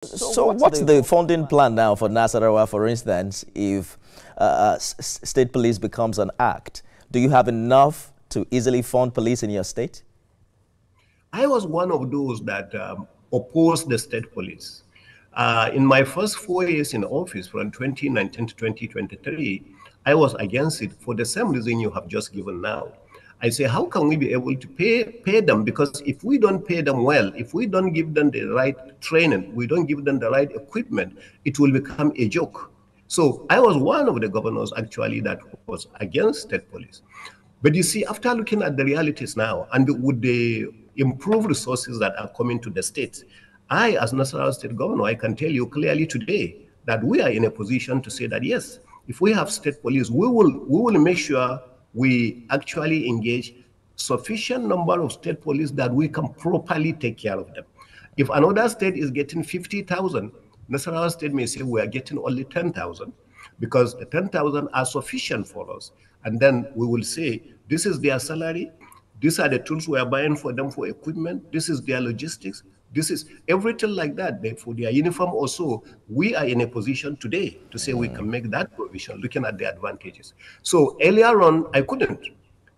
So what's the funding plan now for Nasarawa, for instance, if state police becomes an act? Do you have enough to easily fund police in your state? I was one of those that opposed the state police. In my first 4 years in office, from 2019 to 2023, I was against it for the same reason you have just given now. I say, how can we be able to pay them? Because if we don't pay them well, if we don't give them the right training, we don't give them the right equipment, it will become a joke. So I was one of the governors actually that was against state police. But you see, after looking at the realities now, and with the improved resources that are coming to the states, I, as Nasarawa State Governor, I can tell you clearly today that we are in a position to say that, yes, if we have state police, we will make sure we actually engage sufficient number of state police that we can properly take care of them. If another state is getting 50,000, Nasarawa State may say we are getting only 10,000 because the 10,000 are sufficient for us. And then we will say, this is their salary, these are the tools we are buying for them for equipment, this is their logistics, this is everything like that. For their uniform also, we are in a position today to say we can make that provision, looking at the advantages. So earlier on, I couldn't.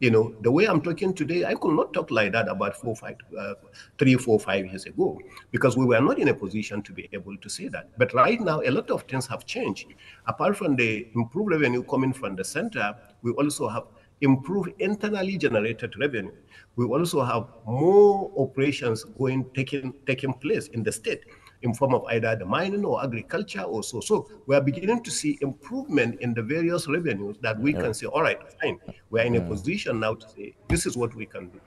You know, the way I'm talking today, I could not talk like that about 3, 4, 5 years ago, because we were not in a position to be able to say that. But right now, a lot of things have changed. Apart from the improved revenue coming from the center, we also have improved internally generated revenue. We also have more operations taking place in the state in form of either the mining or agriculture also. So we are beginning to see improvement in the various revenues that we can say, all right, fine, we are in a position now to say, this is what we can do.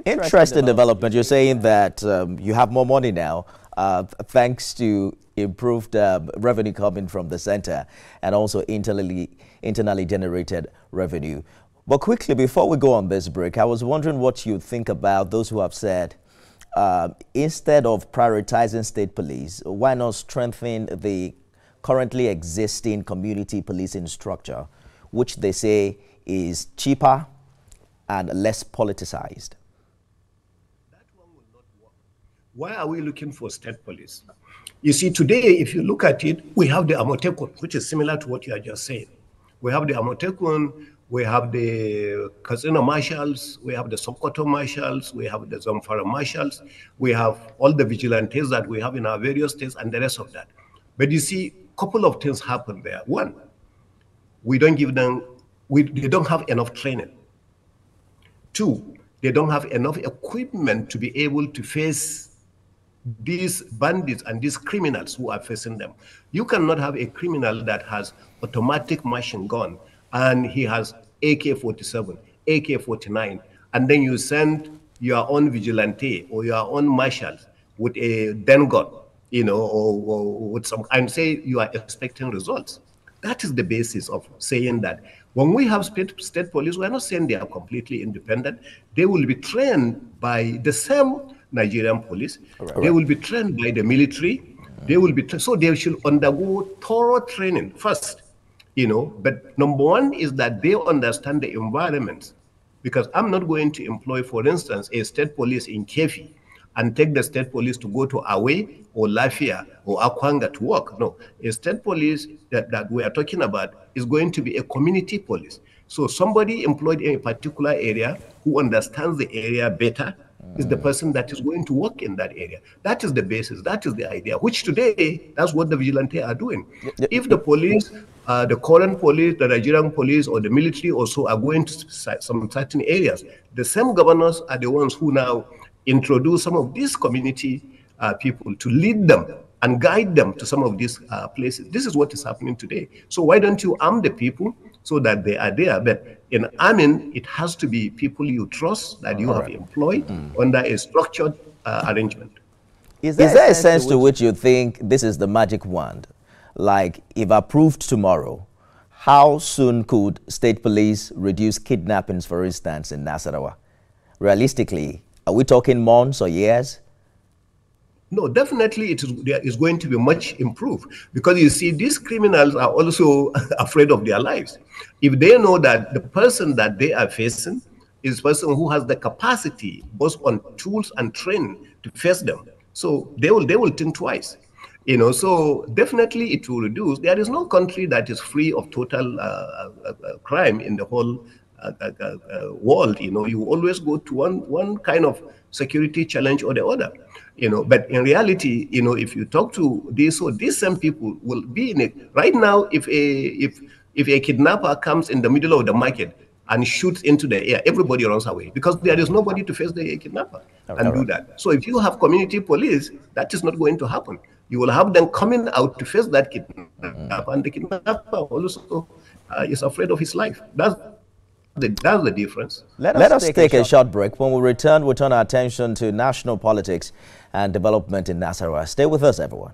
Interesting development. You're saying that you have more money now thanks to improved revenue coming from the center and also internally generated revenue. But quickly, before we go on this break, I was wondering what you think about those who have said, instead of prioritizing state police, why not strengthen the currently existing community policing structure, which they say is cheaper and less politicized? That one will not work. Why are we looking for state police? You see, today, if you look at it, we have the Amotekun, which is similar to what you are just saying. We have the Amotekun, we have the Katsina marshals, we have the Sokoto marshals, we have the Zamfara marshals, we have all the vigilantes that we have in our various states and the rest of that. But you see, a couple of things happen there. One, we don't give them, they don't have enough training. Two, they don't have enough equipment to be able to face these bandits and these criminals who are facing them. You cannot have a criminal that has automatic machine gun and he has AK-47, AK-49, and then you send your own vigilante or your own marshal with a den gun, you know, or with some, and say you are expecting results. That is the basis of saying that when we have state police, we're not saying they are completely independent. They will be trained by the same Nigerian police. Right. They will be trained by the military. They will be so they should undergo thorough training first. You know, but number one is that they understand the environment, because I'm not going to employ, for instance, a state police in Kefi and take the state police to go to Awe or Lafia or Akwanga to work. No, a state police that we are talking about is going to be a community police. So somebody employed in a particular area who understands the area better is the person that is going to work in that area. That is the basis. That is the idea, which today, that's what the vigilante are doing. If the police, the current police, the Nigerian police, or the military also are going to some certain areas, the same governors are the ones who now introduce some of these community people to lead them and guide them to some of these places. This is what is happening today. So why don't you arm the people so that they are there? But in arming, it has to be people you trust, that you have employed under a structured arrangement. Is there a sense to which you think this is the magic wand? Like, if approved tomorrow, how soon could state police reduce kidnappings, for instance, in Nasarawa? Realistically, are we talking months or years? No, definitely it is going to be much improved, because you see, these criminals are also afraid of their lives. If they know that the person that they are facing is a person who has the capacity, both on tools and training, to face them, so they will think twice. So definitely it will reduce. There is no country that is free of total crime in the whole world. You always go to one kind of security challenge or the other. But in reality, if you talk to these same people will be in it right now. If a kidnapper comes in the middle of the market and shoots into the air, everybody runs away because there is nobody to face the kidnapper and do that. So if you have community police, that is not going to happen. You will have them coming out to face that kidnapper, and the kidnapper also is afraid of his life. That's the difference. Let us take a short break. When we return, we'll turn our attention to national politics and development in Nasarawa. Stay with us, everyone.